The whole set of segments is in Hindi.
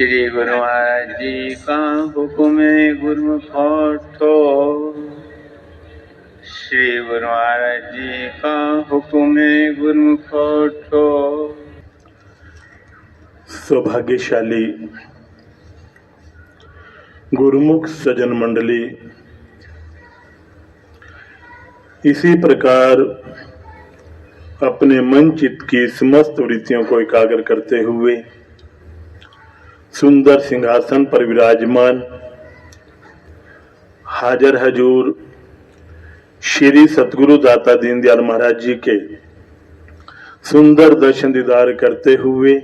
श्री गुरु महाराज जी का हुक्म गुरुमुख होठो। श्री गुरु महाराज जी का हुक्म गुरुमुख होठो। सौभाग्यशाली गुरुमुख सज्जन मंडली, इसी प्रकार अपने मन चित्त की समस्त वृत्तियों को एकाग्र करते हुए सुंदर सिंहासन पर विराजमान हाजर हजूर श्री सतगुरु दाता दीनदयाल महाराज जी के सुंदर दर्शन दीदार करते हुए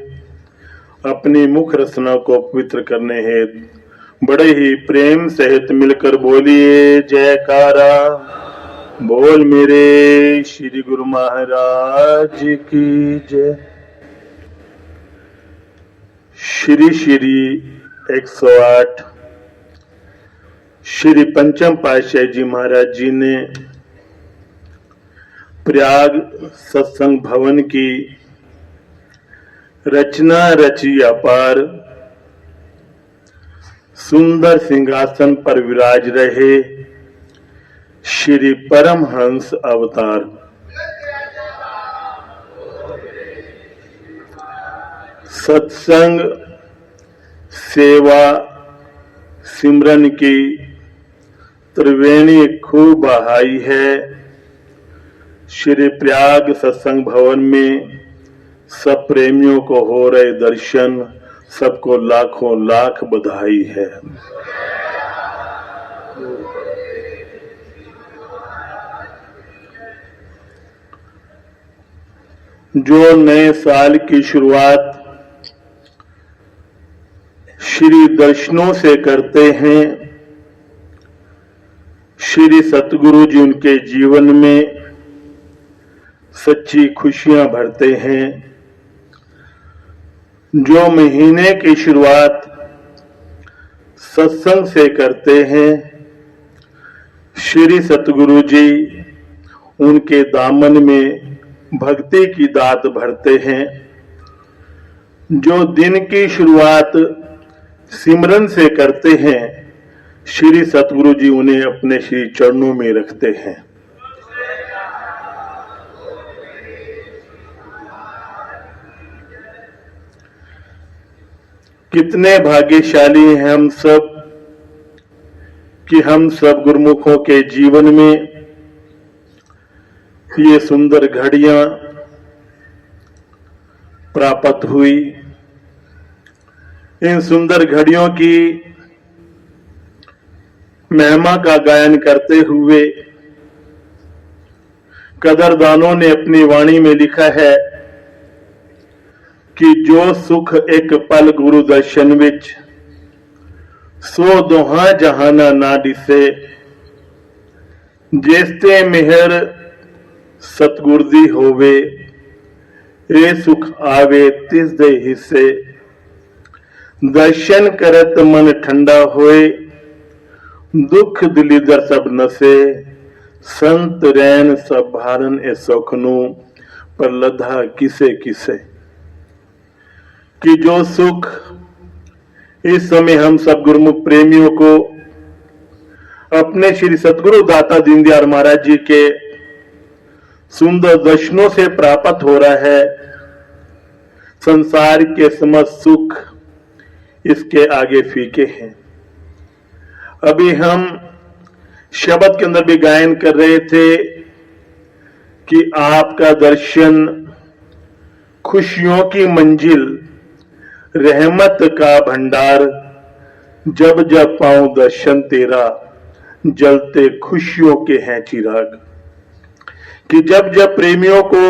अपनी मुख रचना को पवित्र करने हेतु बड़े ही प्रेम सहित मिलकर बोलिए जयकारा। बोल मेरे श्री गुरु महाराज की जय। श्री 108 श्री पंचम पातशाह जी महाराज जी ने प्रयाग सत्संग भवन की रचना रची अपार। सुंदर सिंहासन पर विराज रहे श्री परमहंस अवतार सत्संग सेवा सिमरन की त्रिवेणी खूब बहाई है। श्री प्रयाग सत्संग भवन में सब प्रेमियों को हो रहे दर्शन, सबको लाखों लाख बधाई है। जो नए साल की शुरुआत श्री दर्शनों से करते हैं, श्री सतगुरु जी उनके जीवन में सच्ची खुशियां भरते हैं। जो महीने की शुरुआत सत्संग से करते हैं, श्री सतगुरु जी उनके दामन में भक्ति की दात भरते हैं। जो दिन की शुरुआत सिमरन से करते हैं, श्री सतगुरु जी उन्हें अपने श्री चरणों में रखते हैं। कितने भाग्यशाली हैं हम सब कि हम सब गुरुमुखों के जीवन में ये सुंदर घड़ियां प्राप्त हुई। इन सुंदर घड़ियों की महिमा का गायन करते हुए कदरदानों ने अपनी वाणी में लिखा है कि जो सुख एक पल गुरु दर्शन विच, सो दोहा जहाना ना दिसे। जेस्ते मेहर सतगुर दी होवे, ए सुख आवे तिस दे हिस्से। दर्शन करत मन ठंडा होए, दुख दिलीदर सब नसे। संत रैन सब भारन ए सुखनु, पर लधा किसे किसे। कि जो सुख इस समय हम सब गुरुमुख प्रेमियों को अपने श्री सतगुरु दाता दीनदयाल महाराज जी के सुंदर दर्शनों से प्राप्त हो रहा है, संसार के समस्त सुख इसके आगे फीके हैं। अभी हम शब्द के अंदर भी गायन कर रहे थे कि आपका दर्शन खुशियों की मंजिल, रहमत का भंडार। जब जब पाऊं दर्शन तेरा, जलते खुशियों के हैं चिराग। कि जब जब प्रेमियों को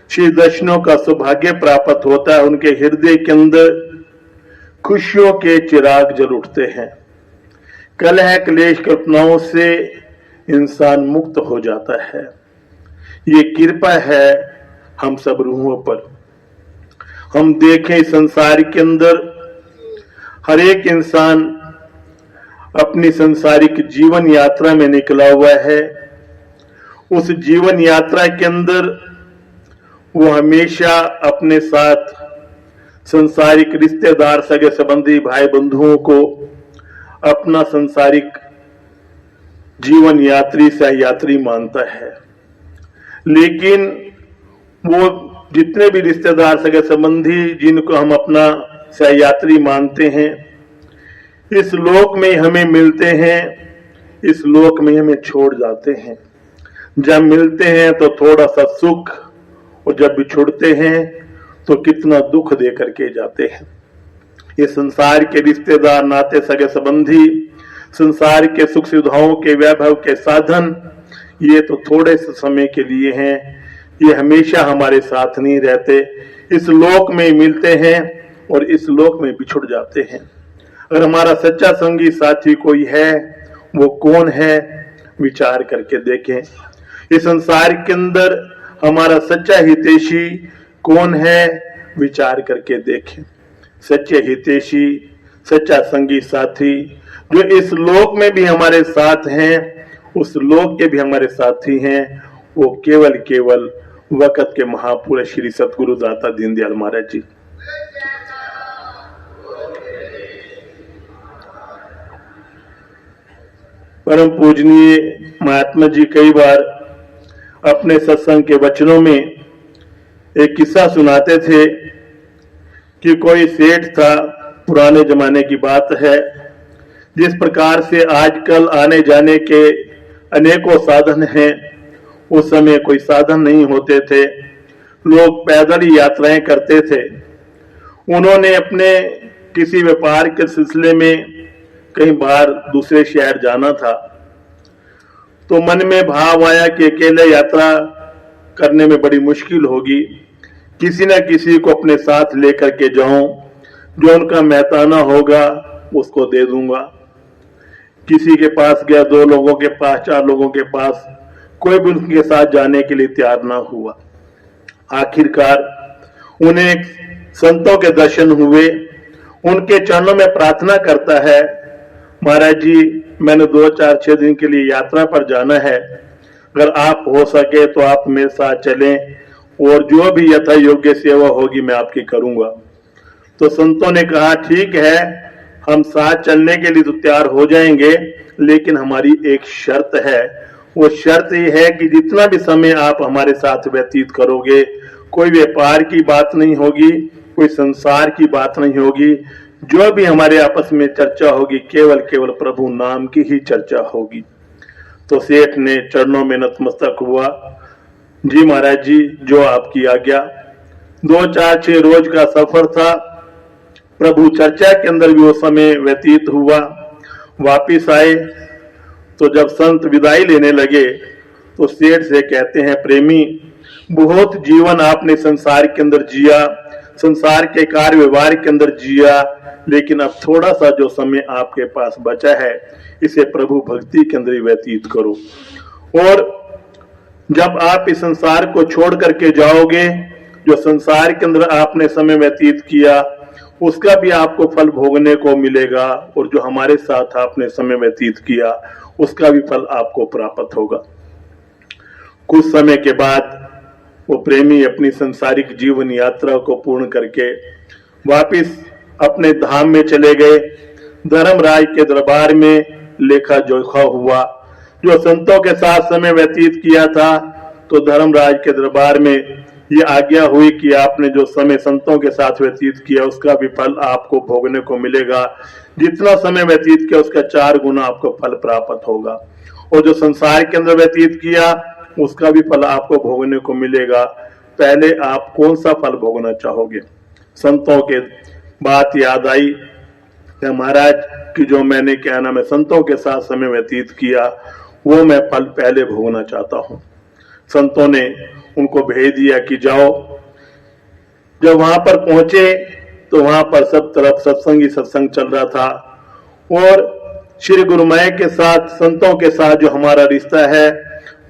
श्री दर्शनों का सौभाग्य प्राप्त होता है, उनके हृदय के अंदर खुशियों के चिराग जल उठते हैं। कलह क्लेश कल्पनाओं से इंसान मुक्त हो जाता है। ये कृपा है हम सब रूहों पर। हम देखें संसार के अंदर हर एक इंसान अपनी संसारिक जीवन यात्रा में निकला हुआ है। उस जीवन यात्रा के अंदर वो हमेशा अपने साथ संसारिक रिश्तेदार, सगे संबंधी, भाई बंधुओं को अपना संसारिक जीवन यात्री सह यात्री मानता है। लेकिन वो जितने भी रिश्तेदार, सगे संबंधी जिनको हम अपना सह यात्री मानते हैं, इस लोक में हमें मिलते हैं, इस लोक में हमें छोड़ जाते हैं। जब मिलते हैं तो थोड़ा सा सुख, और जब बिछुड़ते हैं तो कितना दुख दे करके जाते हैं। ये संसार के रिश्तेदार, नाते, सगे संबंधी, संसार के सुख सुविधाओं के, वैभव के साधन, ये तो थोड़े से समय के लिए हैं। ये हमेशा हमारे साथ नहीं रहते। इस लोक में मिलते हैं और इस लोक में बिछुड़ जाते हैं। अगर हमारा सच्चा संगी साथी कोई है, वो कौन है, विचार करके देखें। इस संसार के अंदर हमारा सच्चा हितैषी कौन है, विचार करके देखें। सच्चे हितैषी, सच्चा संगी साथी जो इस लोक में भी हमारे साथ हैं, उस लोक के भी हमारे साथी हैं, वो केवल वक़्त के महापुरुष श्री सतगुरु दाता दीनदयाल महाराज जी। परम पूजनीय महात्मा जी कई बार अपने सत्संग के वचनों में एक किस्सा सुनाते थे कि कोई सेठ था, पुराने जमाने की बात है, जिस प्रकार से आजकल आने जाने के अनेकों साधन हैं, उस समय कोई साधन नहीं होते थे, लोग पैदल ही यात्राएं करते थे। उन्होंने अपने किसी व्यापार के सिलसिले में कहीं बाहर दूसरे शहर जाना था, तो मन में भाव आया कि अकेले यात्रा करने में बड़ी मुश्किल होगी, किसी न किसी को अपने साथ लेकर के जाऊं, जो उनका मेहताना होगा उसको दे दूंगा। किसी के पास गया, 2 लोगों के पास, 4 लोगों के पास, कोई भी उनके साथ जाने के लिए तैयार ना हुआ। आखिरकार उन्हें संतों के दर्शन हुए। उनके चरणों में प्रार्थना करता है, महाराज जी, मैंने 2, 4, 6 दिन के लिए यात्रा पर जाना है, अगर आप हो सके तो आप मेरे साथ चलें, और जो भी यथा योग्य सेवा होगी मैं आपकी करूंगा। तो संतों ने कहा, ठीक है, हम साथ चलने के लिए तो तैयार हो जाएंगे, लेकिन हमारी एक शर्त है। वो शर्त ये है कि जितना भी समय आप हमारे साथ व्यतीत करोगे, कोई व्यापार की बात नहीं होगी, कोई संसार की बात नहीं होगी, जो भी हमारे आपस में चर्चा होगी केवल प्रभु नाम की ही चर्चा होगी। तो सेठ ने चरणों में नतमस्तक हुआ, जी महाराज जी, जो आपकी आज्ञा। 2, 4, 6 रोज का सफर था। प्रभु चर्चा के अंदर भी वो समय व्यतीत हुआ। वापिस आए तो जब संत विदाई लेने लगे तो सेठ से कहते हैं, प्रेमी, बहुत जीवन आपने संसार के अंदर जिया, संसार के कार्य व्यवहार के अंदर जिया, लेकिन अब थोड़ा सा जो समय आपके पास बचा है, इसे प्रभु भक्ति के अंदर व्यतीत करो। और जब आप इस संसार को छोड़ करके जाओगे, जो संसार के अंदर आपने समय व्यतीत किया, उसका भी आपको फल भोगने को मिलेगा, और जो हमारे साथ आपने समय व्यतीत किया, उसका भी फल आपको प्राप्त होगा। कुछ समय के बाद वो प्रेमी अपनी संसारिक जीवन यात्रा को पूर्ण करके वापिस अपने धाम में चले गए। धर्मराज के दरबार में लेखा जोखा हुआ। जो संतों के साथ समय व्यतीत किया था, तो धर्मराज के दरबार में ये आज्ञा हुई कि आपने जो समय संतों के साथ व्यतीत किया, उसका भी फल आपको भोगने को मिलेगा। जितना समय व्यतीत किया, उसका 4 गुना आपको फल प्राप्त होगा। और जो संसार के अंदर व्यतीत किया, उसका भी फल आपको भोगने को मिलेगा। पहले आप कौन सा फल भोगना चाहोगे? संतों के बात याद आई कि महाराज कि जो मैंने क्या नाम है संतों के साथ समय व्यतीत किया, वो मैं फल पहले भोगना चाहता हूँ। संतों ने उनको भेज दिया कि जाओ। जब वहां पर पहुंचे तो वहां पर सब तरफ सत्संग ही सत्संग चल रहा था, और श्री गुरुमय के साथ, संतों के साथ जो हमारा रिश्ता है,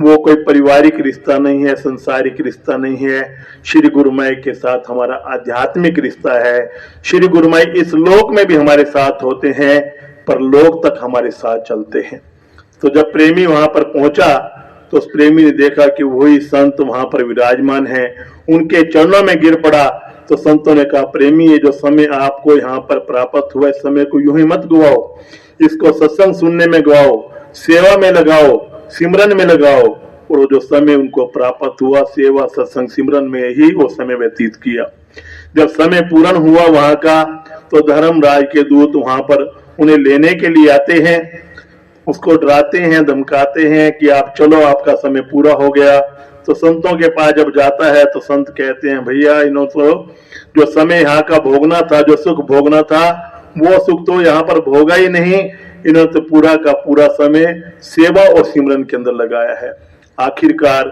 वो कोई पारिवारिक रिश्ता नहीं है, संसारिक रिश्ता नहीं है। श्री गुरुमय के साथ हमारा आध्यात्मिक रिश्ता है। श्री गुरुमय इस लोक में भी हमारे साथ होते हैं, पर लोक तक हमारे साथ चलते हैं। तो जब प्रेमी वहां पर पहुंचा तो उस प्रेमी ने देखा कि वही संत वहां पर विराजमान है। उनके चरणों में गिर पड़ा तो संतों ने कहा, प्रेमी ये जो समय आपको यहाँ पर प्राप्त हुआ, इस समय को यूं ही मत गवाओ, इसको सत्संग सुनने में गवाओ, सेवा में लगाओ, सिमरन में लगाओ। और जो समय उनको प्राप्त हुआ, सेवा सत्संग सिमरन में ही वो समय व्यतीत किया। जब समय पूर्ण हुआ वहां का, तो धर्मराज के दूत वहां पर उन्हें लेने के लिए आते हैं, उसको डराते हैं, धमकाते हैं कि आप चलो, आपका समय पूरा हो गया। तो संतों के पास जब जाता है तो संत कहते हैं, भैया इन्होंने तो जो समय यहाँ का भोगना था, जो सुख भोगना था, वो सुख तो यहाँ पर भोगा ही नहीं, इन्होंने तो पूरा का पूरा समय सेवा और सिमरन के अंदर लगाया है। आखिरकार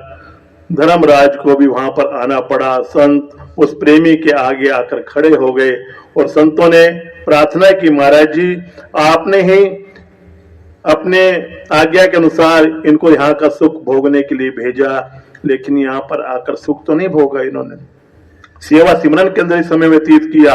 धर्मराज को भी वहां पर आना पड़ा। संत उस प्रेमी के आगे आकर खड़े हो गए और संतों ने प्रार्थना की, महाराज जी आपने ही अपने आज्ञा के अनुसार इनको यहाँ का सुख भोगने के लिए भेजा, लेकिन यहाँ पर आकर सुख तो नहीं भोगा, इन्होंने सेवा सिमरन के अंदर समय व्यतीत किया।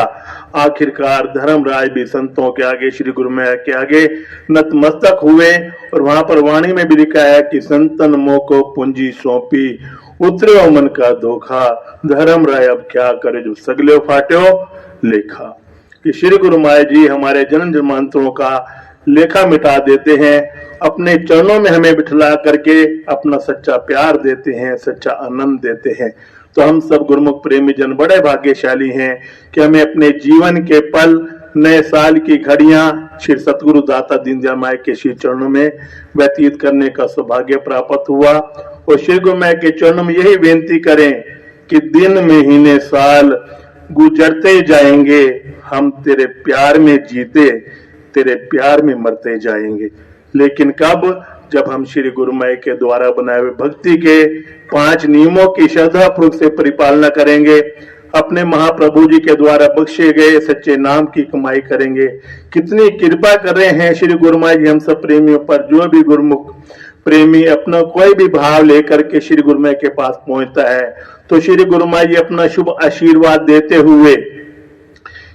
आखिरकार धर्मराज भी संतों के आगे, श्री गुरु महाराज के आगे नतमस्तक हुए। और वहां पर वाणी में भी लिखा है कि संतन मोह को पूंजी सौंपी, उतरे मन का धोखा, धर्मराय अब क्या करे जो सगले फाट्यो लेखा। कि श्री गुरु महाराज जी हमारे जन्म जन्मांतरों का लेखा मिटा देते हैं, अपने चरणों में हमें बिठला करके अपना सच्चा प्यार देते हैं, सच्चा आनंद देते हैं। तो हम सब गुरुमुख प्रेमी जन बड़े भाग्यशाली हैं कि हमें अपने जीवन के पल, नए साल की घड़ियां श्री सतगुरु दाता दीनदयाल माई के श्री चरणों में व्यतीत करने का सौभाग्य प्राप्त हुआ। और श्री गुरु माई के चरणों में यही बेनती करें कि दिन महीने साल गुजरते जाएंगे, हम तेरे प्यार में जीते, तेरे प्यार में मरते जाएंगे। लेकिन कब? जब हम श्री गुरु माई के द्वारा बनाए हुए भक्ति के 5 नियमों की श्रद्धा पूर्वक से परिपालना करेंगे, अपने महाप्रभु जी के द्वारा बख्शे गए सच्चे नाम की कमाई करेंगे। कितनी कृपा कर रहे हैं श्री गुरु माई जी हम सब प्रेमियों पर। जो भी गुरुमुख प्रेमी अपना कोई भी भाव लेकर के श्री गुरु माई के पास पहुंचता है, तो श्री गुरु माई जी अपना शुभ आशीर्वाद देते हुए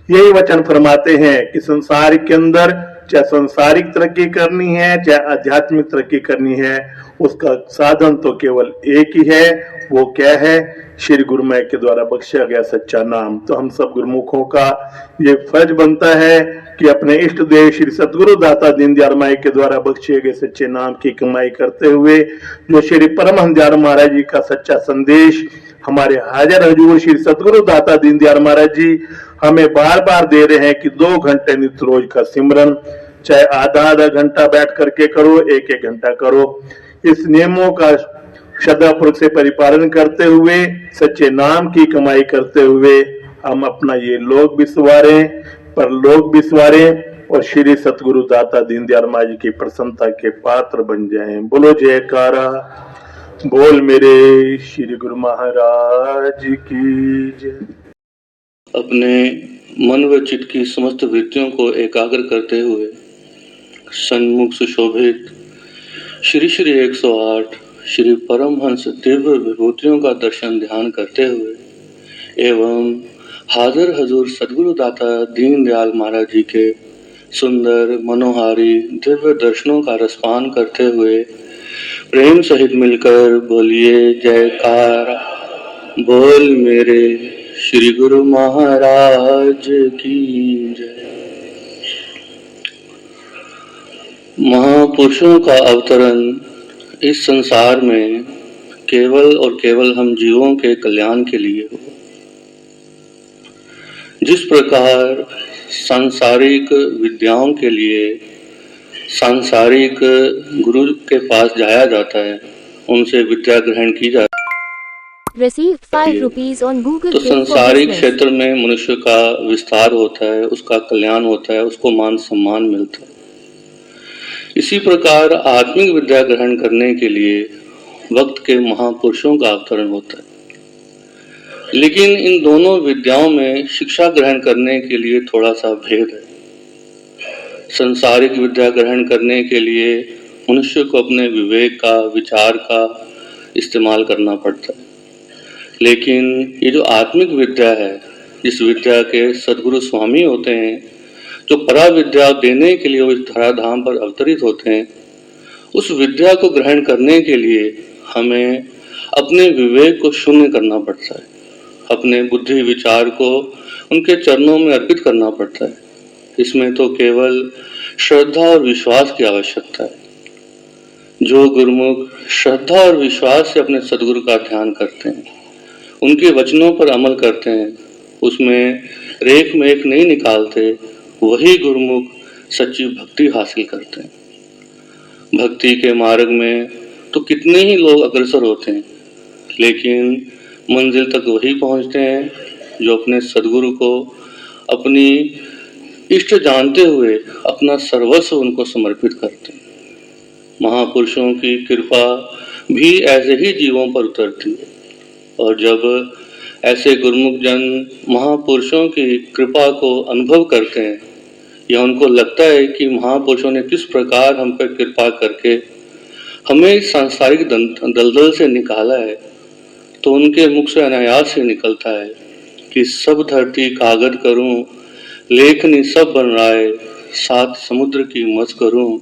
यही वचन फरमाते हैं कि संसार के अंदर चाहे संसारिक तरक्की करनी है, चाहे आध्यात्मिक तरक्की करनी है, उसका साधन तो केवल एक ही है। वो क्या है? श्री गुरु माई के द्वारा बख्शा गया सच्चा नाम। तो हम सब गुरुमुखों का ये फर्ज बनता है कि अपने इष्ट देव श्री सतगुरु दाता दीनदयाल माई के द्वारा बख्शे गए सच्चे नाम की कमाई करते हुए, जो श्री परमहंस दयाल महाराज जी का सच्चा संदेश हमारे हाजिर हजूर श्री सतगुरु दाता दीनदयाल महाराज जी हमें बार बार दे रहे हैं कि 2 घंटे नित्य रोज का सिमरन, चाहे आधा घंटा बैठ करके करो, 1 घंटा करो। इस नियमों का श्रद्धापूर्वक से परिपालन करते हुए, सच्चे नाम की कमाई करते हुए हम अपना ये लोक भी संवारें, परलोक भी संवारें और श्री सतगुरु दाता दीनदयाल महाराज जी की प्रसन्नता के पात्र बन जाएं। बोलो जयकारा, बोल मेरे श्री गुरु महाराज की जय। अपने मन व चित्त की समस्त वृत्तियों को एकाग्र करते हुए सन्मुख सुशोभित श्री श्री 108 श्री परमहंस दिव्य विभूतियों का दर्शन ध्यान करते हुए एवं हाजिर हजूर सदगुरु दाता दीनदयाल महाराज जी के सुंदर मनोहारी दिव्य दर्शनों का रसपान करते हुए प्रेम सहित मिलकर बोलिए जयकारा, बोल मेरे श्री गुरु महाराज की जय। महापुरुषों का अवतरण इस संसार में केवल और केवल हम जीवों के कल्याण के लिए हो। जिस प्रकार सांसारिक विद्याओं के लिए सांसारिक गुरु के पास जाया जाता है, उनसे विद्या ग्रहण की जाती है, Receive 5 rupees on Google तो Pay for संसारिक business. क्षेत्र में मनुष्य का विस्तार होता है, उसका कल्याण होता है, उसको मान सम्मान मिलता है। इसी प्रकार आत्मिक विद्या ग्रहण करने के लिए वक्त के महापुरुषों का अवतरण होता है। लेकिन इन दोनों विद्याओं में शिक्षा ग्रहण करने के लिए थोड़ा सा भेद है। संसारिक विद्या ग्रहण करने के लिए मनुष्य को अपने विवेक का, विचार का इस्तेमाल करना पड़ता है। लेकिन ये जो आत्मिक विद्या है, जिस विद्या के सद्गुरु स्वामी होते हैं, जो परा विद्या देने के लिए वो इस धराधाम पर अवतरित होते हैं, उस विद्या को ग्रहण करने के लिए हमें अपने विवेक को शून्य करना पड़ता है। अपने बुद्धि विचार को उनके चरणों में अर्पित करना पड़ता है। इसमें तो केवल श्रद्धा और विश्वास की आवश्यकता है। जो गुरुमुख श्रद्धा और विश्वास से अपने सदगुरु का ध्यान करते हैं, उनके वचनों पर अमल करते हैं, उसमें रेख में एक नहीं निकालते, वही गुरुमुख सच्ची भक्ति हासिल करते हैं। भक्ति के मार्ग में तो कितने ही लोग अग्रसर होते हैं, लेकिन मंजिल तक वही पहुंचते हैं जो अपने सदगुरु को अपनी इष्ट जानते हुए अपना सर्वस्व उनको समर्पित करते हैं। महापुरुषों की कृपा भी ऐसे ही जीवों पर उतरती है, और जब ऐसे गुरुमुख जन महापुरुषों की कृपा को अनुभव करते हैं या उनको लगता है कि महापुरुषों ने किस प्रकार हम पर कृपा करके हमें इस सांसारिक दलदल से निकाला है, तो उनके मुख से अनायास ही निकलता है कि सब धरती कागज करूं, लेखनी सब बन राय, सात समुद्र की मस करूं,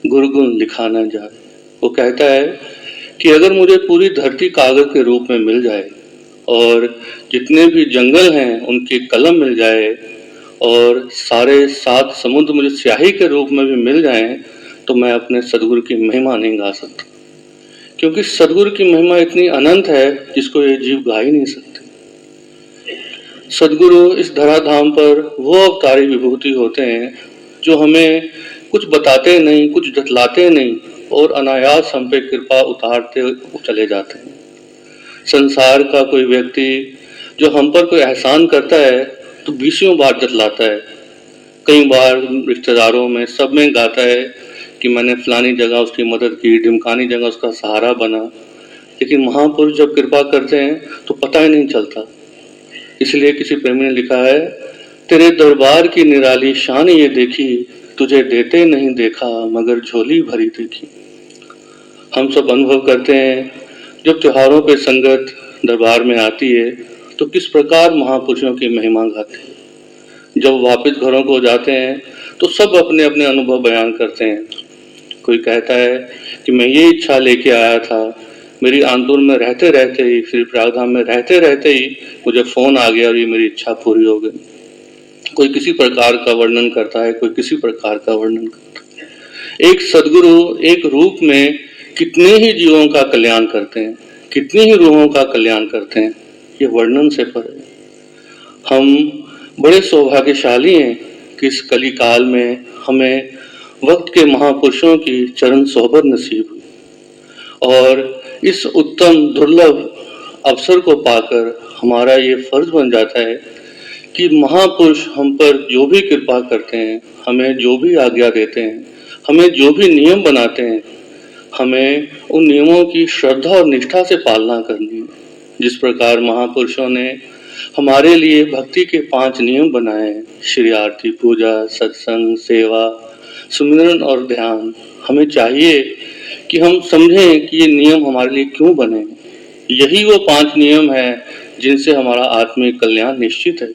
गुरगुन लिखा न जाए। वो कहता है कि अगर मुझे पूरी धरती कागज के रूप में मिल जाए और जितने भी जंगल हैं उनकी कलम मिल जाए और सारे सात समुद्र मुझे स्याही के रूप में भी मिल जाएं, तो मैं अपने सदगुरु की महिमा नहीं गा सकता, क्योंकि सदगुरु की महिमा इतनी अनंत है जिसको ये जीव गा ही नहीं सकते। सदगुरु इस धराधाम पर वो अवतारी विभूति होते हैं जो हमें कुछ बताते नहीं, कुछ जतलाते नहीं, और अनायास हम पे कृपा उतारते चले जाते हैं। संसार का कोई व्यक्ति जो हम पर कोई एहसान करता है तो 20 बार जतलाता है। कई बार रिश्तेदारों में सब में गाता है कि मैंने फलानी जगह उसकी मदद की, ढिमकानी जगह उसका सहारा बना, लेकिन महापुरुष जब कृपा करते हैं तो पता ही नहीं चलता। इसलिए किसी प्रेमी ने लिखा है, तेरे दरबार की निराली शान ये देखी, तुझे देते नहीं देखा मगर झोली भरी देखी। हम सब अनुभव करते हैं जब त्योहारों पे संगत दरबार में आती है तो किस प्रकार महापुरुषों की महिमा गाते हैं। जब वापस घरों को जाते हैं तो सब अपने अपने अनुभव बयान करते हैं। कोई कहता है कि मैं ये इच्छा लेके आया था, मेरी आंदोलन में रहते रहते ही, श्री प्रागधाम में रहते रहते ही मुझे फोन आ गया और ये मेरी इच्छा पूरी हो गई। कोई किसी प्रकार का वर्णन करता है, कोई किसी प्रकार का वर्णन करता है। एक सदगुरु एक रूप में कितने ही जीवों का कल्याण करते हैं, कितनी ही रूहों का कल्याण करते हैं, ये वर्णन से पर है। हम बड़े सौभाग्यशाली हैं कि इस कली काल में हमें वक्त के महापुरुषों की चरण सोहबत नसीब हुई, और इस उत्तम दुर्लभ अवसर को पाकर हमारा ये फर्ज बन जाता है कि महापुरुष हम पर जो भी कृपा करते हैं, हमें जो भी आज्ञा देते हैं, हमें जो भी नियम बनाते हैं, हमें उन नियमों की श्रद्धा और निष्ठा से पालना करनी है। जिस प्रकार महापुरुषों ने हमारे लिए भक्ति के 5 नियम बनाए हैं, श्री आरती, पूजा, सत्संग, सेवा, सुमिरन और ध्यान, हमें चाहिए कि हम समझें कि ये नियम हमारे लिए क्यों बने। यही वो 5 नियम हैं जिनसे हमारा आत्मिक कल्याण निश्चित है।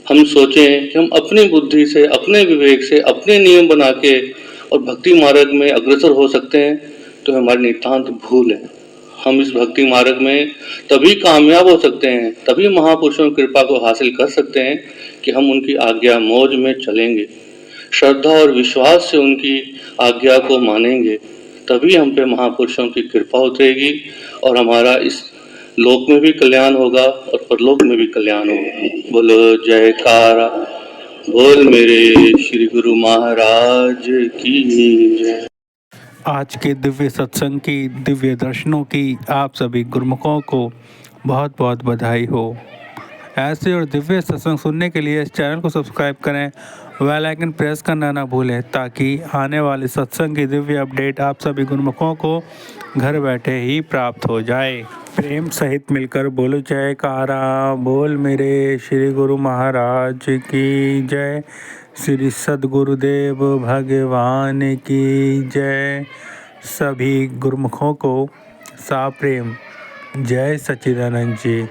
हम सोचें कि हम अपनी बुद्धि से, अपने विवेक से, अपने नियम बना के और भक्ति मार्ग में अग्रसर हो सकते हैं, तो हमारी नितांत भूल है। हम इस भक्ति मार्ग में तभी कामयाब हो सकते हैं, तभी महापुरुषों की कृपा को हासिल कर सकते हैं कि हम उनकी आज्ञा मौज में चलेंगे, श्रद्धा और विश्वास से उनकी आज्ञा को मानेंगे, तभी हम पे महापुरुषों की कृपा उतरेगी और हमारा इस लोक में भी कल्याण होगा और परलोक में भी कल्याण होगा। बोलो जयकारा बोल मेरे श्री गुरु महाराज की जय। आज के दिव्य सत्संग की, दिव्य दर्शनों की आप सभी गुरुमुखों को बहुत बहुत बधाई हो। ऐसे और दिव्य सत्संग सुनने के लिए इस चैनल को सब्सक्राइब करें, बेल आइकन प्रेस करना ना भूलें, ताकि आने वाले सत्संग की दिव्य अपडेट आप सभी गुरुमुखों को घर बैठे ही प्राप्त हो जाए। प्रेम सहित मिलकर बोलो जयकारा बोल मेरे श्री गुरु महाराज की जय। श्री सद्गुरुदेव भगवान की जय। सभी गुरुमुखों को साप्रेम जय सच्चिदानंद जी।